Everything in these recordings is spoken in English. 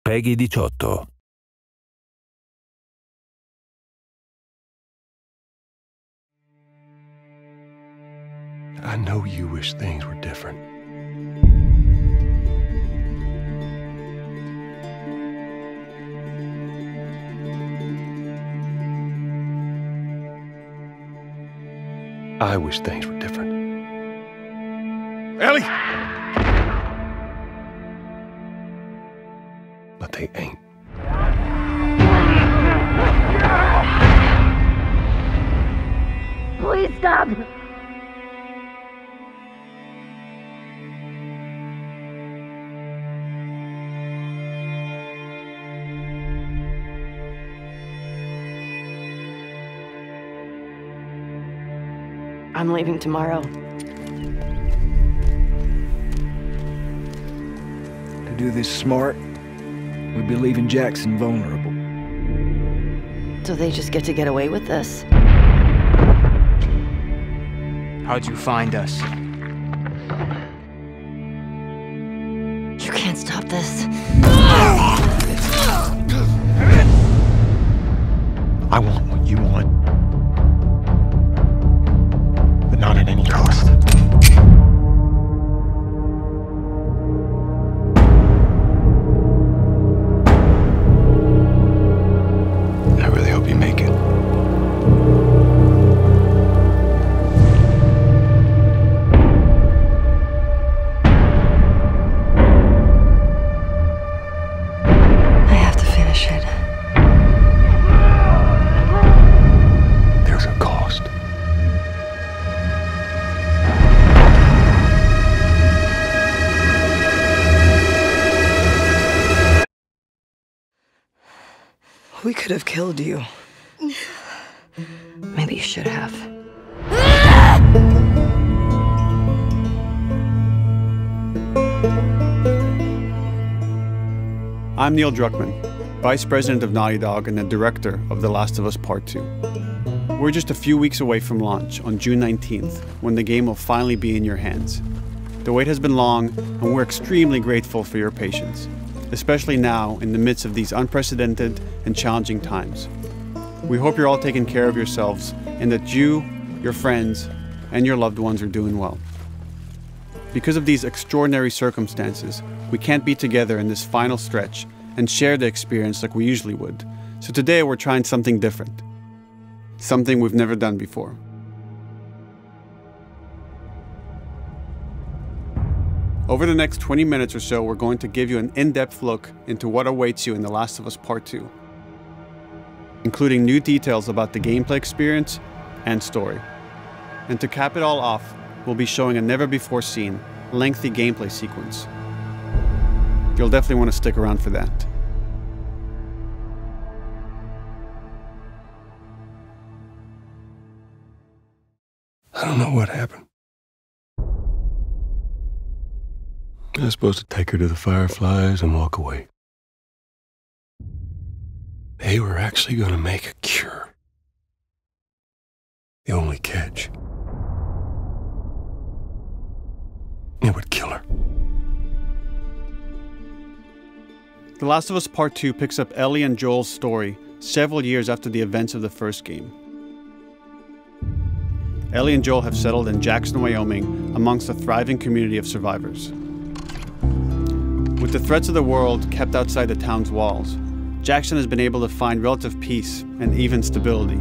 PEGI 18. I know you wish things were different. I wish things were different. Ellie! But they ain't. Please stop! I'm leaving tomorrow. To do this smart, we'd be leaving Jackson vulnerable. So they just get to get away with this? How'd you find us? You can't stop this. I want what you want. But not at any cost. I really hope you make it. I have to finish it. There's a cost. We could have killed you. Maybe you should have. I'm Neil Druckmann, Vice President of Naughty Dog and the Director of The Last of Us Part 2. We're just a few weeks away from launch on June 19th, when the game will finally be in your hands. The wait has been long, and we're extremely grateful for your patience, especially now in the midst of these unprecedented and challenging times. We hope you're all taking care of yourselves and that you, your friends, and your loved ones are doing well. Because of these extraordinary circumstances, we can't be together in this final stretch and share the experience like we usually would. So today we're trying something different. Something we've never done before. Over the next 20 minutes or so, we're going to give you an in-depth look into what awaits you in The Last of Us Part 2, including new details about the gameplay experience and story. And to cap it all off, we'll be showing a never-before-seen, lengthy gameplay sequence. You'll definitely want to stick around for that. I don't know what happened. I was supposed to take her to the Fireflies and walk away. They were actually going to make a cure. The only catch, it would kill her. The Last of Us Part 2 picks up Ellie and Joel's story several years after the events of the first game. Ellie and Joel have settled in Jackson, Wyoming, amongst a thriving community of survivors. With the threats of the world kept outside the town's walls, Jackson has been able to find relative peace and even stability.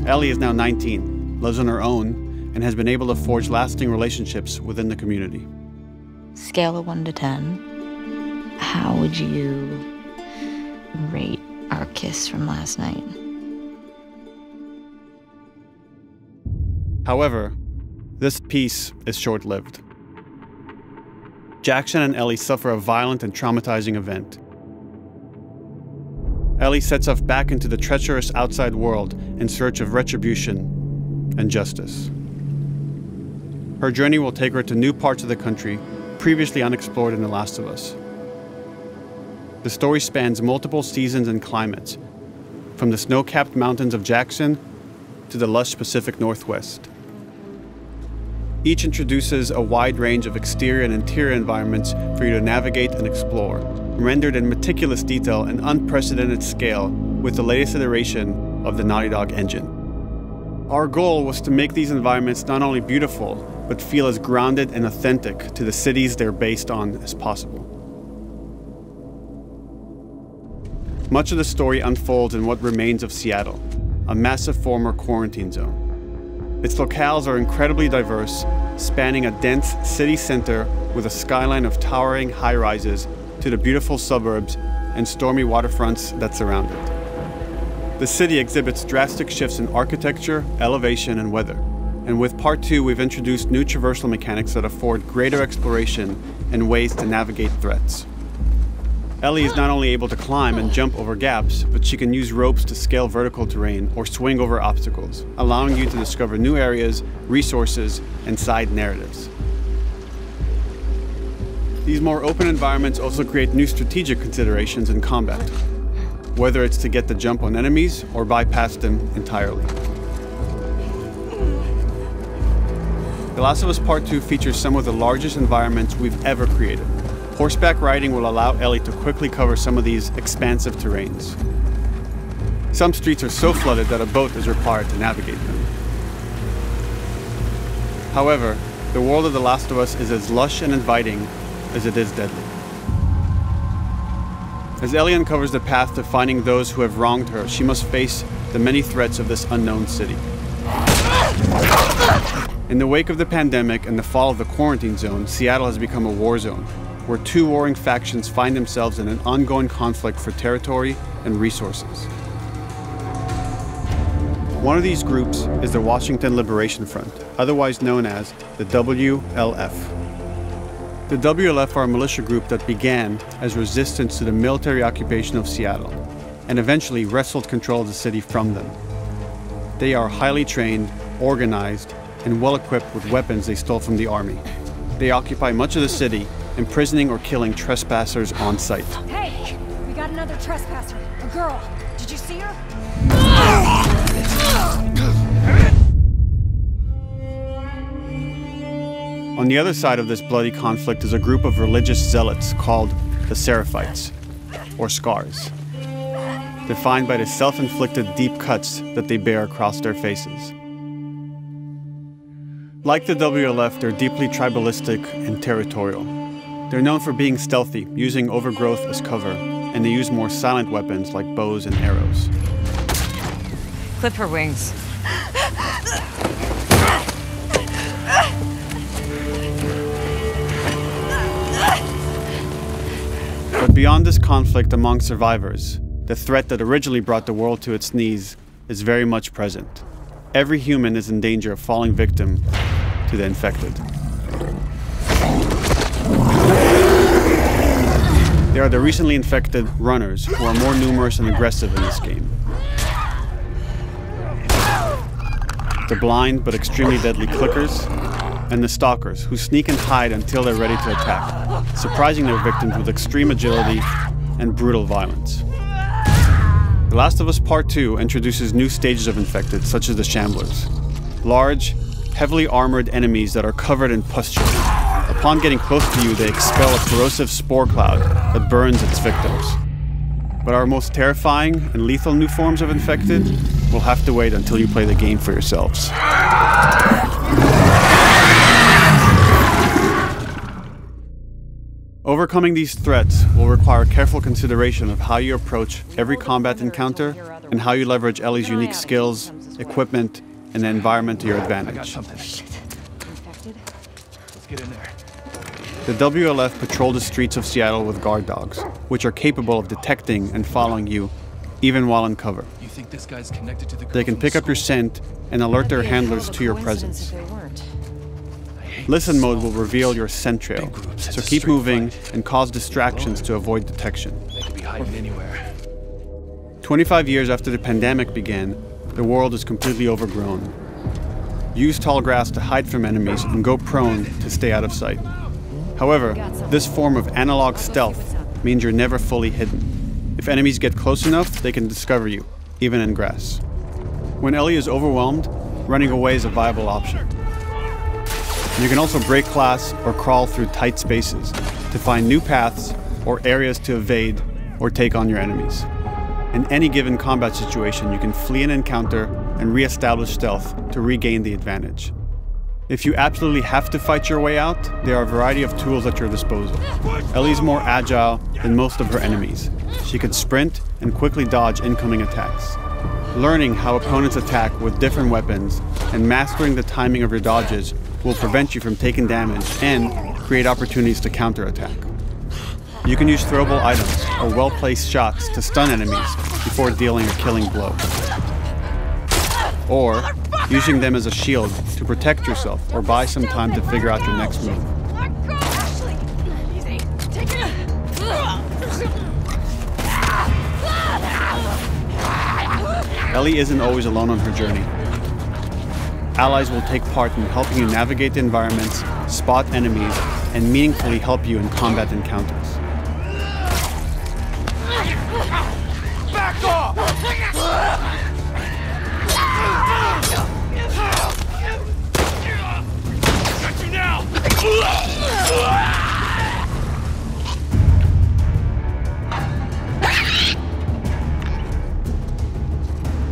Ellie is now 19, lives on her own, and has been able to forge lasting relationships within the community. Scale of 1 to 10. How would you rate our kiss from last night? However, this peace is short-lived. Jackson and Ellie suffer a violent and traumatizing event. Ellie sets off back into the treacherous outside world in search of retribution and justice. Her journey will take her to new parts of the country previously unexplored in The Last of Us. The story spans multiple seasons and climates, from the snow-capped mountains of Jackson to the lush Pacific Northwest. Each introduces a wide range of exterior and interior environments for you to navigate and explore, rendered in meticulous detail and unprecedented scale with the latest iteration of the Naughty Dog engine. Our goal was to make these environments not only beautiful, but feel as grounded and authentic to the cities they're based on as possible. Much of the story unfolds in what remains of Seattle, a massive former quarantine zone. Its locales are incredibly diverse, spanning a dense city center with a skyline of towering high-rises to the beautiful suburbs and stormy waterfronts that surround it. The city exhibits drastic shifts in architecture, elevation, and weather. And with Part 2, we've introduced new traversal mechanics that afford greater exploration and ways to navigate threats. Ellie is not only able to climb and jump over gaps, but she can use ropes to scale vertical terrain or swing over obstacles, allowing you to discover new areas, resources, and side narratives. These more open environments also create new strategic considerations in combat, whether it's to get the jump on enemies or bypass them entirely. The Last of Us Part 2 features some of the largest environments we've ever created. Horseback riding will allow Ellie to quickly cover some of these expansive terrains. Some streets are so flooded that a boat is required to navigate them. However, the world of The Last of Us is as lush and inviting as it is deadly. As Ellie uncovers the path to finding those who have wronged her, she must face the many threats of this unknown city. In the wake of the pandemic and the fall of the quarantine zone, Seattle has become a war zone, where two warring factions find themselves in an ongoing conflict for territory and resources. One of these groups is the Washington Liberation Front, otherwise known as the WLF. The WLF are a militia group that began as resistance to the military occupation of Seattle and eventually wrestled control of the city from them. They are highly trained, organized, and well-equipped with weapons they stole from the army. They occupy much of the city, imprisoning or killing trespassers on sight. Hey! We got another trespasser. A girl. Did you see her? On the other side of this bloody conflict is a group of religious zealots called the Seraphites, or Scars, defined by the self-inflicted deep cuts that they bear across their faces. Like the WLF, they're deeply tribalistic and territorial. They're known for being stealthy, using overgrowth as cover, and they use more silent weapons like bows and arrows. Clip her wings. But beyond this conflict among survivors, the threat that originally brought the world to its knees is very much present. Every human is in danger of falling victim to the infected. They are the recently infected runners, who are more numerous and aggressive in this game. The blind but extremely deadly clickers, and the stalkers, who sneak and hide until they're ready to attack, surprising their victims with extreme agility and brutal violence. The Last of Us Part 2 introduces new stages of infected, such as the Shamblers. Large, heavily armored enemies that are covered in pustules. Upon getting close to you, they expel a corrosive spore cloud that burns its victims. But our most terrifying and lethal new forms of infected will have to wait until you play the game for yourselves. Overcoming these threats will require careful consideration of how you approach every combat encounter and how you leverage Ellie's unique skills, equipment, and the environment to your advantage. Let's get in there. The WLF patrol the streets of Seattle with guard dogs, which are capable of detecting and following you, even while in cover. You think this guy's connected to the girl They can from pick up your school? scent and alert their handlers to your presence. Listen mode will reveal your scent trail, so keep moving and cause distractions to avoid detection. They could be hiding anywhere. 25 years after the pandemic began, the world is completely overgrown. Use tall grass to hide from enemies and go prone to stay out of sight. However, this form of analog stealth means you're never fully hidden. If enemies get close enough, they can discover you, even in grass. When Ellie is overwhelmed, running away is a viable option. You can also break glass or crawl through tight spaces to find new paths or areas to evade or take on your enemies. In any given combat situation, you can flee an encounter and re-establish stealth to regain the advantage. If you absolutely have to fight your way out, there are a variety of tools at your disposal. Ellie's more agile than most of her enemies. She can sprint and quickly dodge incoming attacks. Learning how opponents attack with different weapons and mastering the timing of your dodges will prevent you from taking damage and create opportunities to counterattack. You can use throwable items or well-placed shots to stun enemies before dealing a killing blow. Or using them as a shield to protect yourself or buy some time to figure out your next move. Ellie isn't always alone on her journey. Allies will take part in helping you navigate the environments, spot enemies, and meaningfully help you in combat encounters. Back off! Got you now!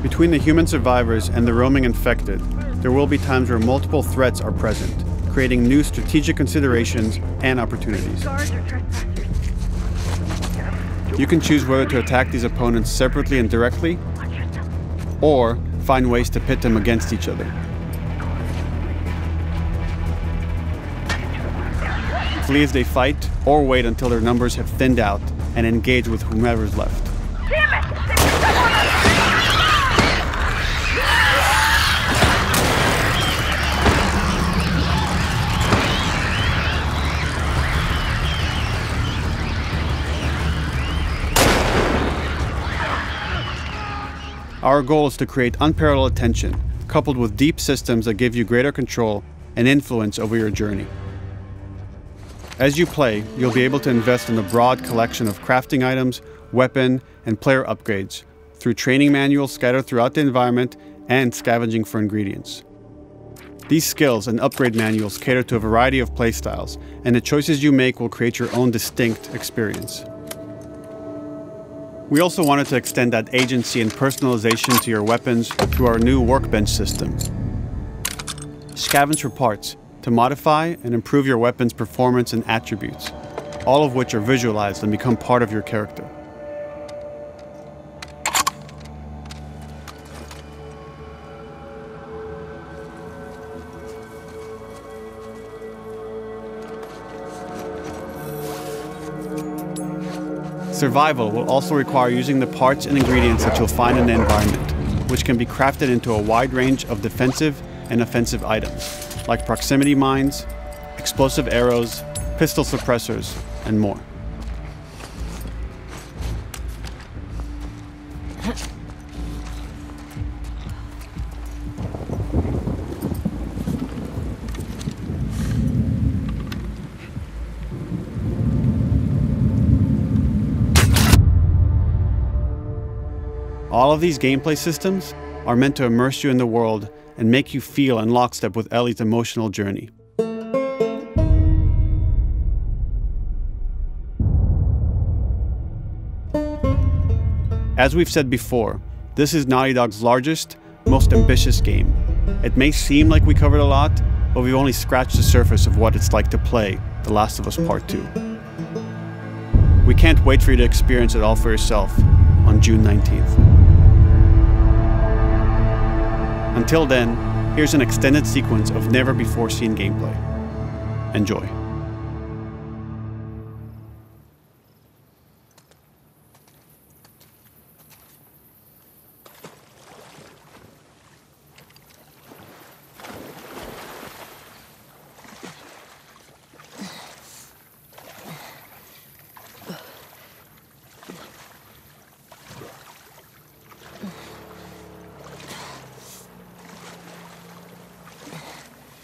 Between the human survivors and the roaming infected, there will be times where multiple threats are present, creating new strategic considerations and opportunities. You can choose whether to attack these opponents separately and directly, or find ways to pit them against each other. Flee as they fight, or wait until their numbers have thinned out and engage with whomever's left. Our goal is to create unparalleled tension, coupled with deep systems that give you greater control and influence over your journey. As you play, you'll be able to invest in a broad collection of crafting items, weapon, and player upgrades through training manuals scattered throughout the environment and scavenging for ingredients. These skills and upgrade manuals cater to a variety of playstyles, and the choices you make will create your own distinct experience. We also wanted to extend that agency and personalization to your weapons through our new workbench system. Scavenge for parts to modify and improve your weapon's performance and attributes, all of which are visualized and become part of your character. Survival will also require using the parts and ingredients that you'll find in the environment, which can be crafted into a wide range of defensive and offensive items, like proximity mines, explosive arrows, pistol suppressors, and more. All of these gameplay systems are meant to immerse you in the world and make you feel in lockstep with Ellie's emotional journey. As we've said before, this is Naughty Dog's largest, most ambitious game. It may seem like we covered a lot, but we've only scratched the surface of what it's like to play The Last of Us Part 2. We can't wait for you to experience it all for yourself on June 19th. Until then, here's an extended sequence of never-before-seen gameplay. Enjoy.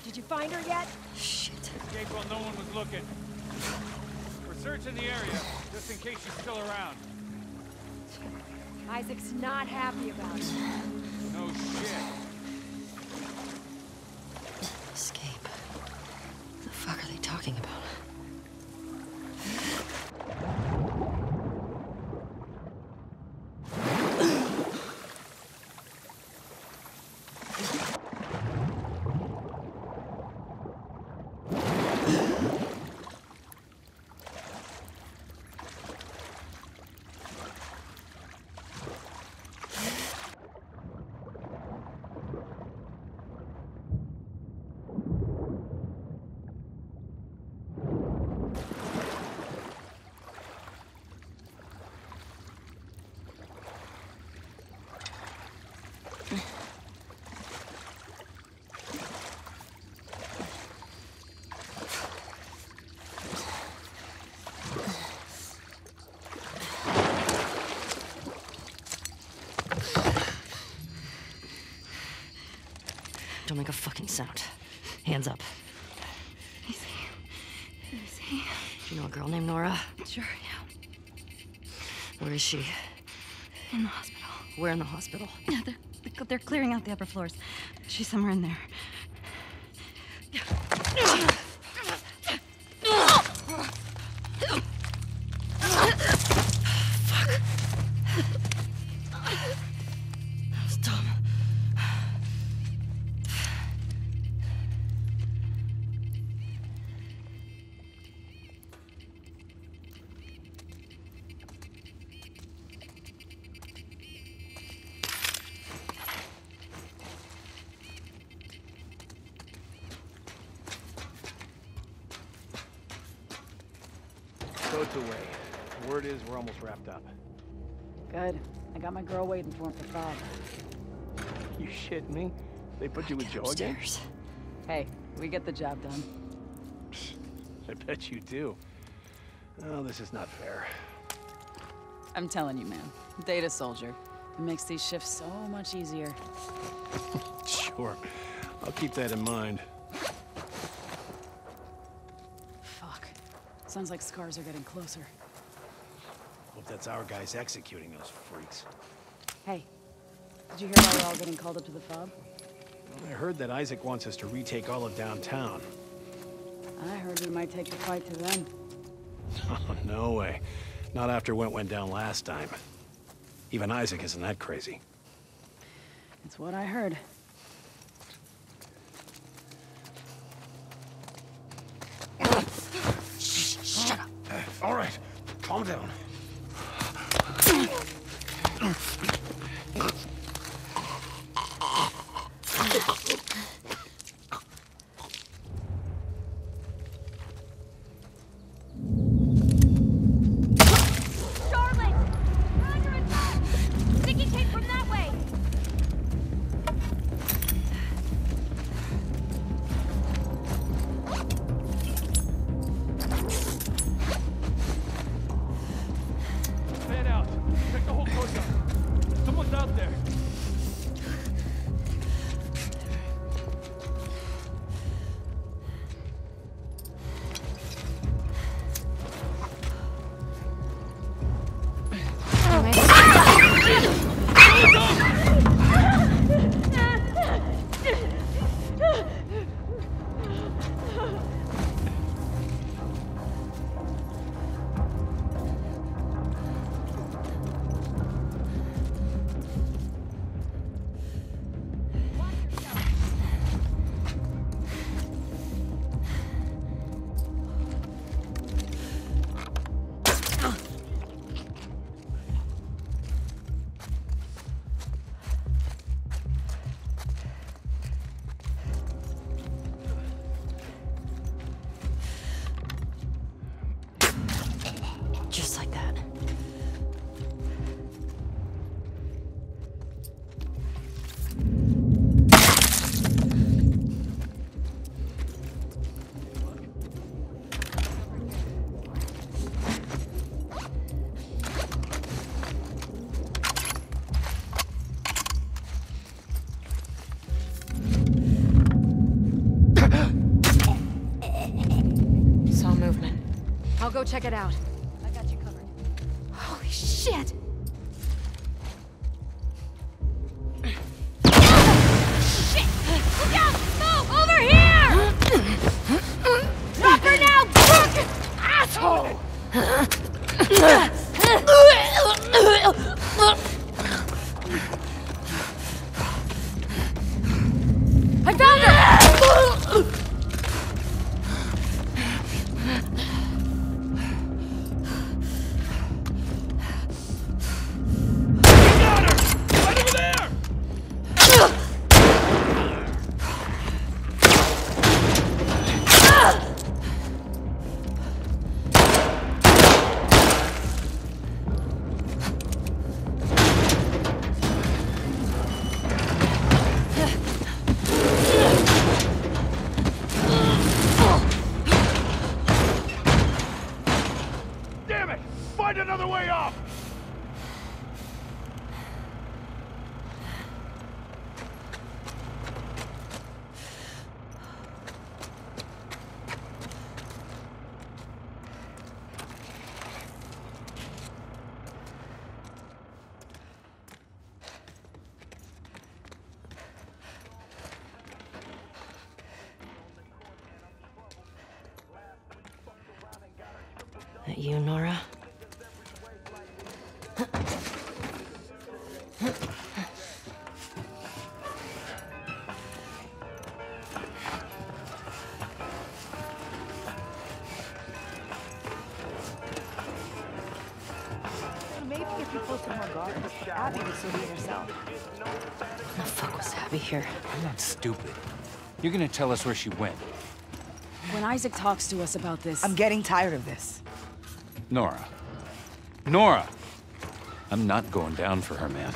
Did you find her yet? Shit. Escape while no one was looking. We're searching the area, just in case she's still around. Isaac's not happy about it. No shit. Escape. What the fuck are they talking about? Don't make a fucking sound. Hands up. Easy. Do you know a girl named Nora? Sure, yeah. Where is she? In the hospital. Where in the hospital? Yeah, they're clearing out the upper floors. She's somewhere in there. Boat's away. Word is we're almost wrapped up. Good. I got my girl waiting for him for Bob. You shit me? They put you with Joe again? Hey, we get the job done. I bet you do. Oh, this is not fair. I'm telling you, man. Data soldier. It makes these shifts so much easier. Sure. I'll keep that in mind. Fuck. Sounds like scars are getting closer. Hope that's our guys executing those freaks. Hey, did you hear why we're all getting called up to the fob? I heard that Isaac wants us to retake all of downtown. I heard we might take the fight to them. Oh, no way. Not after what went down last time. Even Isaac isn't that crazy. It's what I heard. Shut up. All right, calm down. Just like that. Saw movement. I'll go check it out. I got you covered. Holy shit! Shit! Look out! Move! Over here! Drop her now! Asshole! I found her! That you, Nora? Maybe if you posted more guards, Abby would still be herself. The fuck was Abby here? I'm not stupid. You're gonna tell us where she went. When Isaac talks to us about this... I'm getting tired of this. Nora. Nora! I'm not going down for her, man.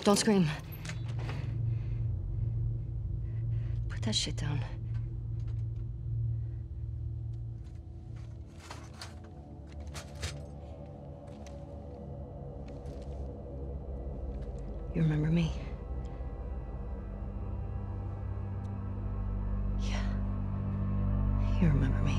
Don't scream. Put that shit down. You remember me? Yeah. You remember me.